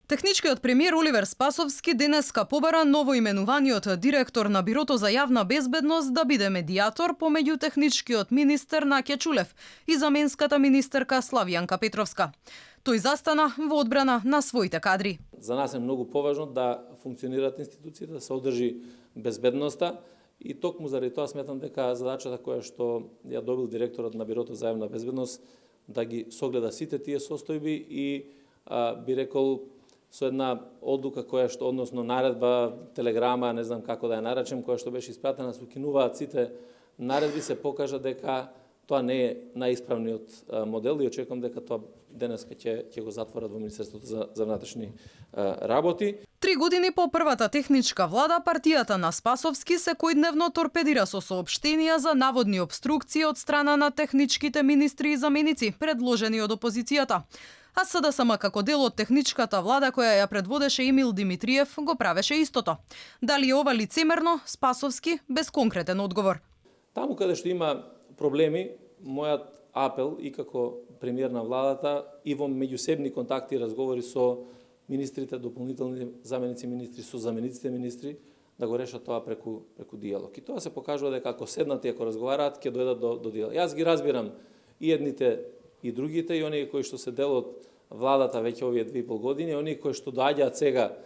Техничкиот премиер Оливер Спасовски денеска побара новоименуваниот директор на Бирото за јавна безбедност да биде медијатор помеѓу техничкиот министер Наќа Чулев и заменската министерка Славјанка Петровска. Тој застана во одбрана на своите кадри. За нас е многу поважно да функционираат институциите, да се одржи безбедноста и токму заради тоа сметам дека задачата која што ја добил директорот на Бирото за јавна безбедност да ги согледа сите тие состојби и би рекол со една одлука која што, односно наредба, телеграма, не знам како да ја наречем, која што беше испратена, се укинуваат сите наредби, се покажа дека тоа не е најисправниот модел и очекувам дека тоа денеска ќе го затворат во Министерството за внатрешни работи. 3 години по првата техничка влада, партијата на Спасовски секојдневно торпедира со соопштенија за наводни обструкции од страна на техничките министри и заменици, предложени од опозицијата. А СДСМ како дел од техничката влада која ја предводеше Емил Димитриев го правеше истото. Дали е ова лицемерно? Спасовски без конкретен одговор. Таму каде што има проблеми, мојот апел и како премиер на владата и во меѓусебни контакти и разговори со министрите, дополнителни заменици министри, со замениците министри, да го решат тоа преку диалог. И тоа се покажува дека ако седнат и ако разговараат, ќе дојдат до диалог. Јас ги разбирам и едните и другите, и оние кои што се дел од владата веќе овие 2,5 години, оние кои што доаѓаат сега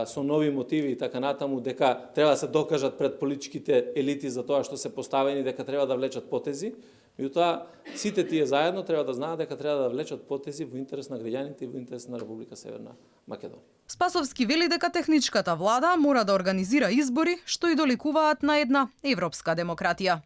со нови мотиви и така натаму, дека треба да се докажат пред политичките елити за тоа што се поставени, дека треба да влечат потези. Меѓутоа, сите тие заедно треба да знаат дека треба да влечат потези во интерес на граѓаните и во интерес на Република Северна Македонија. Спасовски вели дека техничката влада мора да организира избори што и доликуваат на една европска демократија.